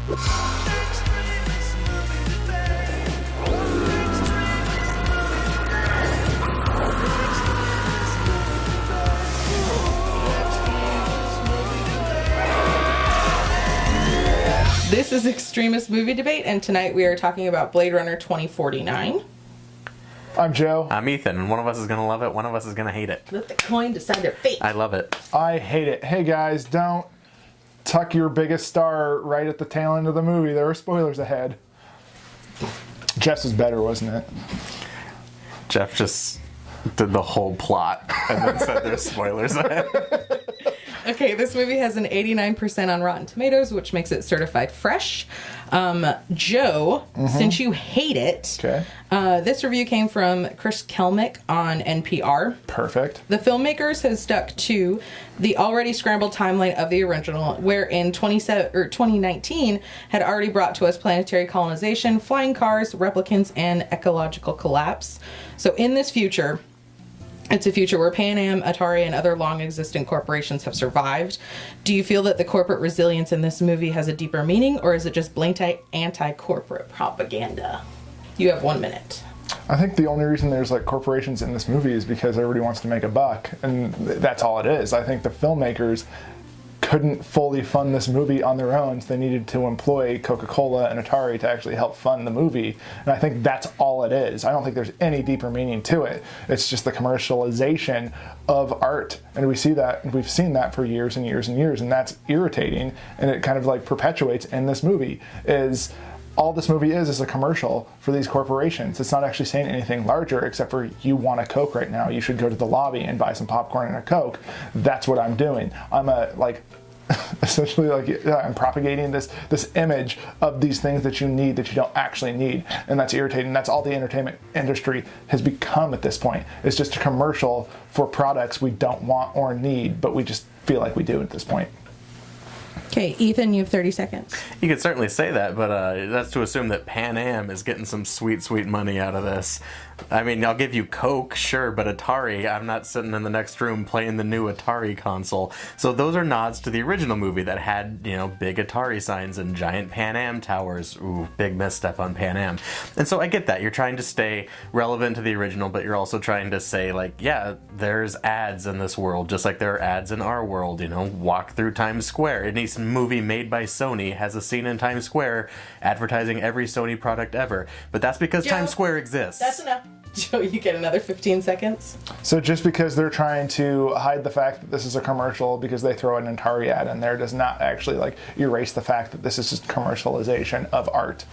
This is Extremist Movie Debate, and tonight we are talking about Blade Runner 2049. I'm Joe. I'm Ethan, and one of us is going to love it, one of us is going to hate it. Let the coin decide their fate. I love it. I hate it. Hey guys, don't tuck your biggest star right at the tail end of the movie. There were spoilers ahead. Jeff's was better, wasn't it? Jeff just did the whole plot and then said there's spoilers ahead. Okay, this movie has an 89% on Rotten Tomatoes, which makes it certified fresh. Joe, since you hate it, Okay. This review came from Chris Kelmick on NPR. Perfect. The filmmakers have stuck to the already scrambled timeline of the original, where in 2019 had already brought to us planetary colonization, flying cars, replicants, and ecological collapse. So in this future, it's a future where Pan Am, Atari, and other long-existent corporations have survived. Do you feel that the corporate resilience in this movie has a deeper meaning, or is it just blatant anti-corporate propaganda? You have 1 minute. I think the only reason there's like corporations in this movie is because everybody wants to make a buck, and that's all it is. I think the filmmakers couldn't fully fund this movie on their own, so they needed to employ Coca-Cola and Atari to actually help fund the movie. And I think that's all it is. I don't think there's any deeper meaning to it. It's just the commercialization of art. And we see that, we've seen that for years and years and years, and that's irritating, and it kind of like perpetuates in this movie. Is all this movie is a commercial for these corporations. It's not actually saying anything larger except for, you want a Coke right now, you should go to the lobby and buy some popcorn and a Coke. That's what I'm doing. I'm essentially I'm propagating this image of these things that you need that you don't actually need, and that's irritating. That's all the entertainment industry has become at this point. It's just a commercial for products we don't want or need, but we just feel like we do at this point. Okay, Ethan, you have 30 seconds. You could certainly say that, but that's to assume that Pan Am is getting some sweet, sweet money out of this. I mean, I'll give you Coke, sure, but Atari, I'm not sitting in the next room playing the new Atari console. So those are nods to the original movie that had, big Atari signs and giant Pan Am towers. Ooh, big misstep on Pan Am. And so I get that. You're trying to stay relevant to the original, but you're also trying to say, yeah, there's ads in this world, just like there are ads in our world. Walk through Times Square. Any movie made by Sony has a scene in Times Square advertising every Sony product ever. But that's because Joe, Times Square exists. That's enough. Joe, you get another 15 seconds. So just because they're trying to hide the fact that this is a commercial because they throw an Atari ad in there does not actually erase the fact that this is just commercialization of art.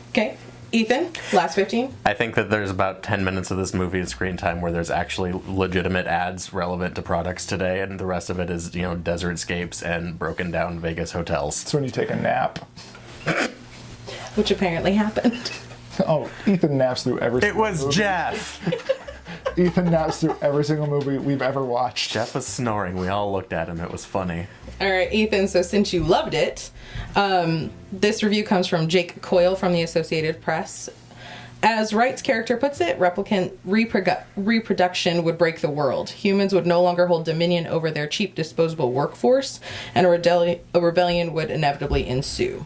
Okay. Ethan, last 15. I think that there's about 10 minutes of this movie at screen time where there's actually legitimate ads relevant to products today, and the rest of it is, desertscapes and broken down Vegas hotels. It's when you take a nap. Which apparently happened. Oh, Ethan naps through every single movie. It was Jeff! Ethan naps through every single movie we've ever watched. Jeff was snoring. We all looked at him. It was funny. All right, Ethan, so since you loved it, this review comes from Jake Coyle from the Associated Press. As Wright's character puts it, replicant reproduction would break the world. Humans would no longer hold dominion over their cheap, disposable workforce, and a rebellion would inevitably ensue.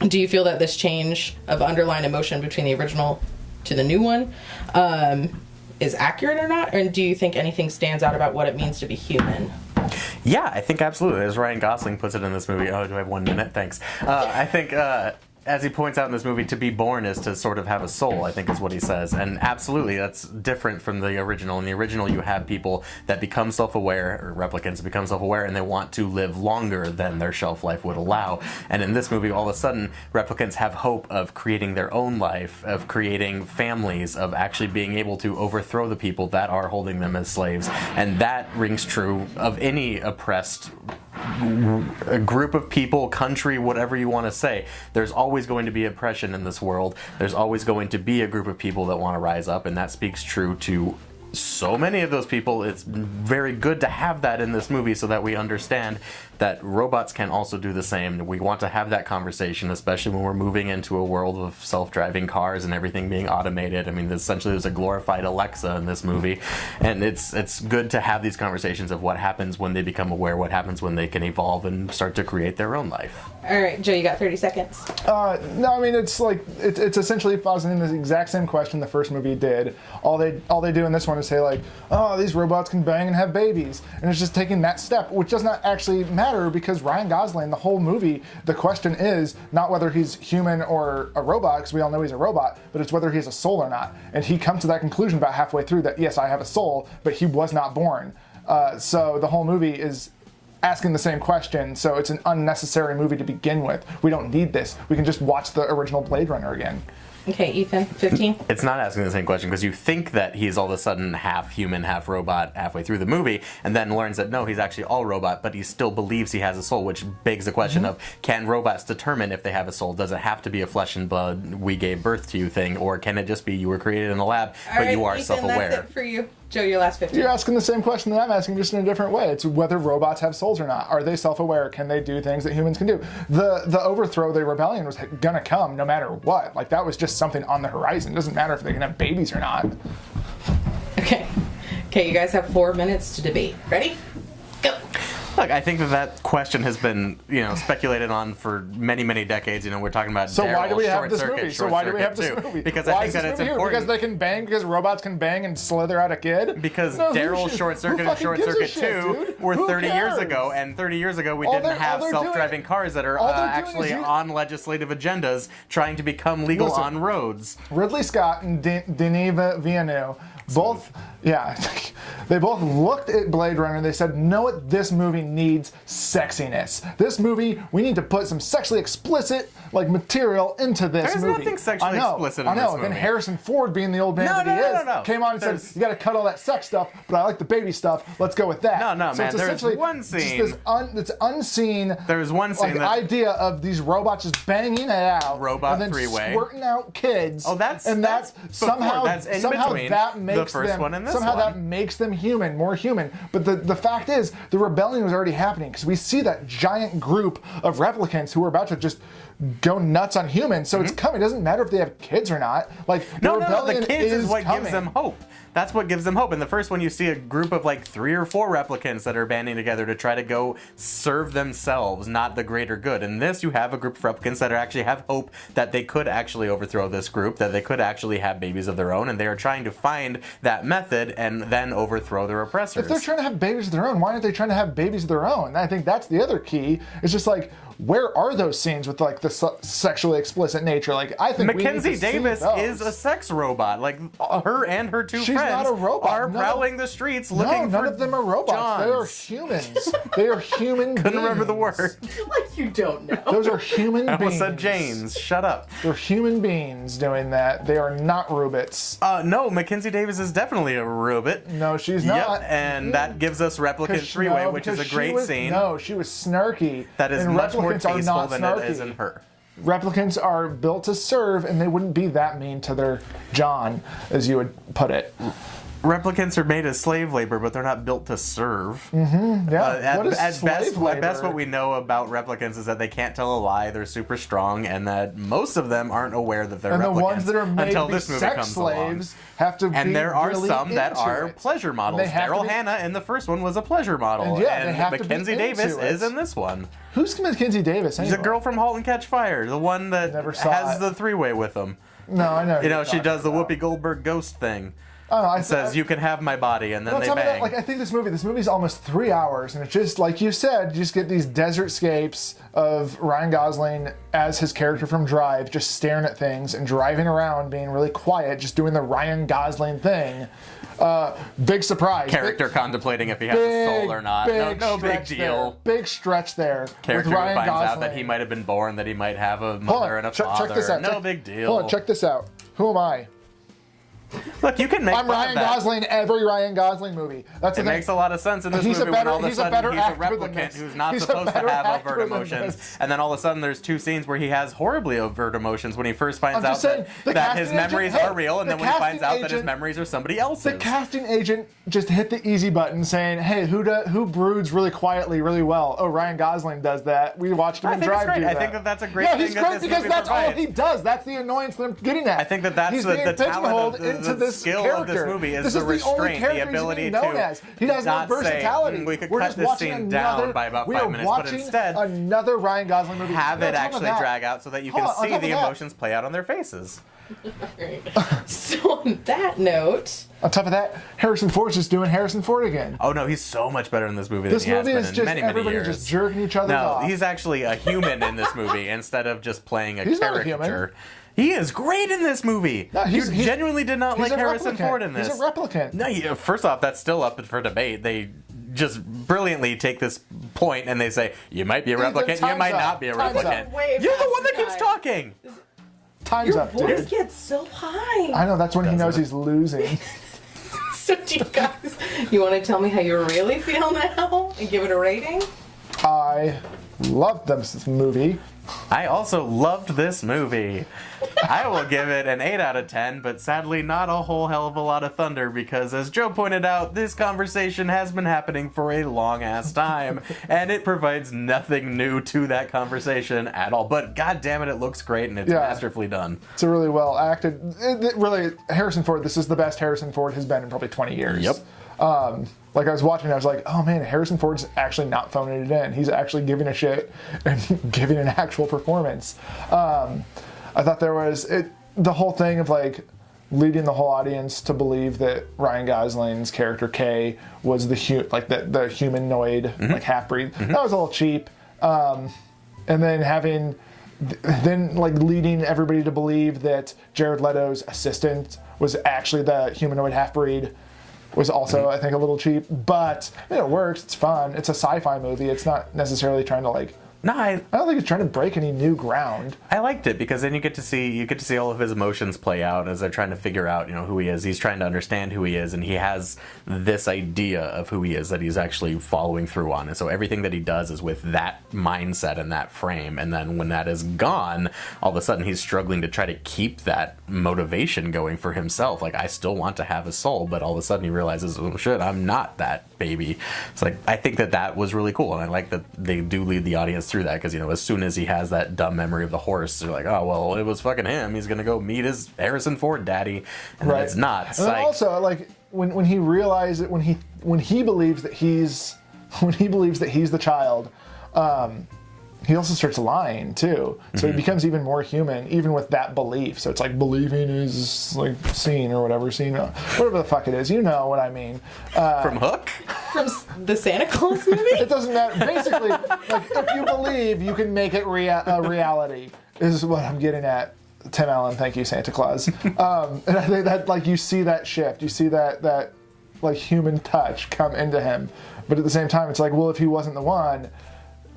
Do you feel that this change of underlying emotion between the original to the new one is accurate or not? Or do you think anything stands out about what it means to be human? Yeah, I think absolutely. As Ryan Gosling puts it in this movie. Oh, do I have 1 minute? Thanks. I think, as he points out in this movie, to be born is to sort of have a soul, I think is what he says. And absolutely, that's different from the original. In the original, you have people that become self-aware, or replicants become self-aware, and they want to live longer than their shelf life would allow. And in this movie, all of a sudden, replicants have hope of creating their own life, of creating families, of actually being able to overthrow the people that are holding them as slaves. And that rings true of any oppressed a group of people, country, whatever you want to say. There's always going to be oppression in this world. There's always going to be a group of people that want to rise up, and that speaks true to so many of those people, it's very good to have that in this movie so that we understand that robots can also do the same. We want to have that conversation, especially when we're moving into a world of self-driving cars and everything being automated. I mean, essentially there's a glorified Alexa in this movie, and it's good to have these conversations of what happens when they become aware, what happens when they can evolve and start to create their own life. All right, Joe, you got 30 seconds. No, I mean, it's like it's essentially positing the exact same question the first movie did. All they do in this one is say like, oh, these robots can bang and have babies, and it's just taking that step, which does not actually matter because Ryan Gosling, the whole movie, the question is not whether he's human or a robot, because we all know he's a robot, but it's whether he has a soul or not. And he comes to that conclusion about halfway through that yes, I have a soul, but he was not born. So the whole movie is asking the same question, so it's an unnecessary movie to begin with. We don't need this. We can just watch the original Blade Runner again. Okay, Ethan, 15. It's not asking the same question because you think that he's all of a sudden half human, half robot halfway through the movie, and then learns that no, he's actually all robot, but he still believes he has a soul, which begs the question of, can robots determine if they have a soul? Does it have to be a flesh and blood, we gave birth to you thing, or can it just be you were created in a lab, but you are Ethan, self-aware? That's it for you. Joe, your last 15. You're asking the same question that I'm asking, just in a different way. It's whether robots have souls or not. Are they self-aware? Can they do things that humans can do? The overthrow, the rebellion was gonna come no matter what. Like, that was just something on the horizon. It doesn't matter if they can have babies or not. Okay, you guys have 4 minutes to debate. Ready? Go. Look, I think that question has been, speculated on for many, many decades. We're talking about So why do we have Short this Circuit, movie? Short So why do we Circuit have this 2. movie? Because Why I think is that this it's movie here? important. Because they can bang, because robots can bang and slither out a kid? Because No, Daryl Short Circuit and Short Circuit 2 were Who 30 years cares? ago, and 30 years ago we All didn't they're have doing- self-driving cars that are all they're doing actually is you- on legislative agendas trying to become legal Listen. on roads. Ridley Scott and Denis Villeneuve both, they both looked at Blade Runner and they said, know what, this movie needs sexiness. This movie, we need to put some sexually explicit material into this There's movie. nothing sexually explicit in I know. this Then movie. Harrison Ford, being the old man that he is, No. came on and There's- said, you gotta cut all that sex stuff, but I like the baby stuff, let's go with that. No, So man, it's there's essentially one just scene. this unseen There's one scene that- idea of these robots just banging it out. Robot and then three-way. squirting out kids. Oh, that's somehow before. That's in between that makes the first them one and this somehow one. that makes them human, more human. But the fact is, the rebellion was already happening because we see that giant group of replicants who are about to just go nuts on humans. So it's coming. It doesn't matter if they have kids or not. The No, rebellion the kids is what coming. gives them hope. That's what gives them hope. In the first one, you see a group of 3 or 4 replicants that are banding together to try to go serve themselves, not the greater good. In this, you have a group of replicants that actually have hope that they could actually overthrow this group, that they could actually have babies of their own, and they are trying to find that method and then overthrow their oppressors. If they're trying to have babies of their own, why aren't they trying to have babies of their own? And I think that's the other key. It's just where are those scenes with the sexually explicit nature? I think Mackenzie we need to Davis see those. is a sex robot. Her and her 2 She's friends not a robot. are prowling the streets looking for none of them are robots. They are Johns. humans. They are human beings. Couldn't remember the word. Like you don't know. Those are human I beings. almost said Janes. Shut up. They're human beings doing that. They are not robots. No, Mackenzie Davis is definitely a robot. No, she's Yep, not. and that gives us Replicant Three-Way, which is a great scene. No, she was snarky. That is and much more replicants are tasteful not than snarky. it is in her. Replicants are built to serve, and they wouldn't be that mean to their John, as you would put it. Replicants are made as slave labor, but they're not built to serve. Yeah. What is At slave best, labor? what we know about replicants is that they can't tell a lie. They're super strong, and that most of them aren't aware that they're And replicants the ones that are made until to be this movie sex comes slaves along. have to And be there are really some that into are it. pleasure models. They have to Daryl be- Hannah in the first one was a pleasure model, And yeah, they have to be Mackenzie into Davis it. is in this one. Who's Mackenzie Davis? She's a girl from *Halt and Catch Fire*, the one that Never saw has it. the 3-way with them. No, I know. She does the Whoopi Goldberg ghost thing. Oh, I Says you can have my body, and then No, they tell me bang. that, I think this movie's almost 3 hours, and it's just like you said, you just get these desert scapes of Ryan Gosling as his character from Drive, just staring at things and driving around, being really quiet, just doing the Ryan Gosling thing. Big surprise. Character contemplating if he has a soul or not. No big deal. Big stretch there. Character with who Ryan finds Gosling. out that he might have been born, that he might have a Hold mother on, and a check father. this out. No check, big deal. Hold on, check this out. Who am I? Look, you can make I'm fun Ryan of that. Gosling in every Ryan Gosling movie. That's It makes a lot of sense in this He's a movie better- when all of a he's a sudden better he's a actor than replicant this. who's not He's a supposed to better have actor overt than emotions. this. And then all of a sudden there's 2 scenes where he has horribly overt emotions when he first finds I'm out just saying, the that his casting agent- memories hey, are real, and the then when he finds casting out that his agent- memories are somebody else's. The casting agent just hit the easy button saying, hey, who broods really quietly, really well? Oh, Ryan Gosling does that. We watched him I in think it's Drive great. do I that. think that that's a great Yeah, thing he's that great this because movie that's all provides. he does. That's the annoyance that I'm getting at. I think that that's He's the being talent pigeonholed of into the this skill character. of this movie is This the is the only restraint, character the he's ability even known to as. He has no not say, versatility. we could We're cut just this watching scene down by about 5 minutes, but watching instead another Ryan Gosling movie. have On it top of actually that- drag out so that you Hold can on, on see top the of that- emotions play out on their faces. So on that note, On top of that, Harrison Ford's just doing Harrison Ford again. Oh no, he's so much better in this movie This than he has movie been is in just many, many everybody years. just jerking each other No, off. he's actually a human in this movie instead of just playing a He's not a caricature. He is great in this movie. No, you genuinely did not he's like a Harrison replicant. Ford in this. He's a replicant. No, first off, that's still up for debate. They just brilliantly take this point and they say, you might be a replicant, you time's might up. not be a Time's replicant. up. Way You're the past one that the keeps time. talking. Time's Your up, voice dude. gets so high. I know, that's when he Does knows it? he's losing. So do you guys, you want to tell me how you really feel now and give it a rating? I loved this movie. I also loved this movie. I will give it an 8 out of 10, but sadly not a whole hell of a lot of thunder because, as Joe pointed out, this conversation has been happening for a long-ass time, and it provides nothing new to that conversation at all. But god damn it, it looks great, and it's Yeah. masterfully done. It's a really well acted. Really, Harrison Ford, this is the best Harrison Ford has been in probably 20 years. Yep. Like I was watching, I was like, oh man, Harrison Ford's actually not phoning it in. He's actually giving a shit and giving an actual performance. I thought there was the whole thing of like leading the whole audience to believe that Ryan Gosling's character Kay was the humanoid like half breed. That was a little cheap. And then leading everybody to believe that Jared Leto's assistant was actually the humanoid half breed was also, I think, a little cheap. But I mean, it works. It's fun. It's a sci-fi movie. It's not necessarily trying to like. No, I don't think it's trying to break any new ground. I liked it because then you get to see all of his emotions play out as they're trying to figure out, who he is. He's trying to understand who he is, and he has this idea of who he is that he's actually following through on. And so everything that he does is with that mindset and that frame. And then when that is gone, all of a sudden he's struggling to try to keep that motivation going for himself. Like, I still want to have a soul, but all of a sudden he realizes, oh shit, I'm not that baby. It's like, I think that was really cool, and I like that they do lead the audience through that because as soon as he has that dumb memory of the horse, they're like, oh well, it was fucking him. He's gonna go meet his Harrison Ford daddy, and then it's not. It's and then like, also, like when he realizes it, when he believes that he's the child, he also starts lying too. So he becomes even more human, even with that belief. So it's like believing is like seeing or whatever, whatever the fuck it is. You know what I mean? from Hook. From the Santa Claus movie? It doesn't matter. Basically, like if you believe, you can make it a reality. Is what I'm getting at. Tim Allen, thank you, Santa Claus. And I think that like you see that shift, you see that like human touch come into him, but at the same time, it's like, well, if he wasn't the one,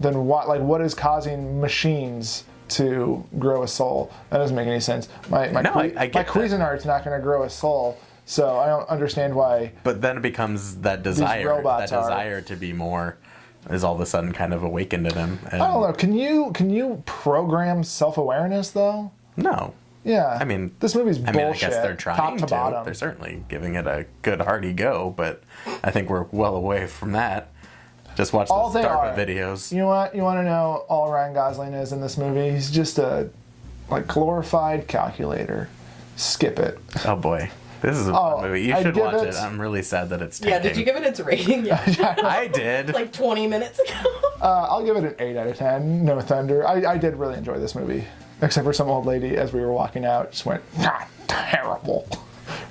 then what? Like, what is causing machines to grow a soul? That doesn't make any sense. My Cuisinart's not going to grow a soul. So I don't understand why. But then it becomes that desire, to be more, is all of a sudden kind of awakened in him. And I don't know. Can you program self-awareness though? No. Yeah. I mean, this movie's bullshit. I guess they're trying top to to. bottom. They're certainly giving it a good hearty go, but I think we're well away from that. Just watch those DARPA videos. You know what? You want to know all Ryan Gosling is in this movie? He's just a glorified calculator. Skip it. Oh boy. This is a fun movie. You should watch it. I'm really sad that it's tanking. Yeah, did you give it its rating? I did. Like 20 minutes ago? I'll give it an 8 out of 10. No thunder. I did really enjoy this movie. Except for some old lady, as we were walking out, just went, terrible.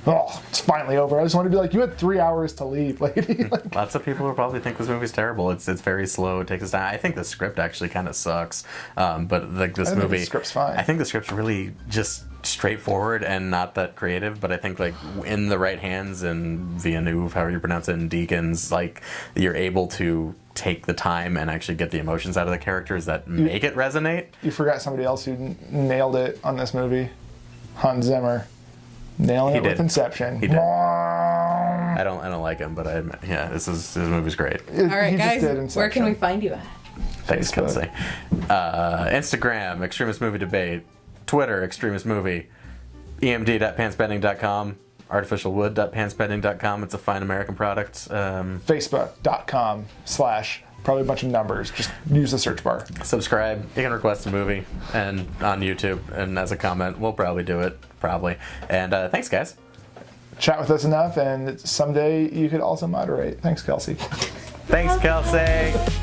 Oh, it's finally over. I just want to be like, you had 3 hours to leave, lady. Like, lots of people will probably think this movie's terrible. It's very slow. It takes its time. I think the script actually kind of sucks. But like this movie, think the script's fine. I think the script's really just straightforward and not that creative. But I think like in the right hands and Villeneuve, however you pronounce it, and Deakins, like you're able to take the time and actually get the emotions out of the characters that make it resonate. You forgot somebody else who nailed it on this movie, Hans Zimmer. Nailing it did. with Inception. He did. I don't like him, but this movie's great. All right, He just guys, did Inception. where can we find you at? Thanks, Facebook. Kelsey. Instagram, Extremist Movie Debate. Twitter, Extremist Movie. emd.panspending.com. artificialwood.panspending.com. It's a fine American product. Facebook.com/ probably a bunch of numbers. Just use the search bar. Subscribe. You can request a movie and on YouTube, and as a comment, we'll probably do it. Probably. And thanks, guys. Chat with us enough, and someday you could also moderate. Thanks, Kelsey. Thanks, Kelsey.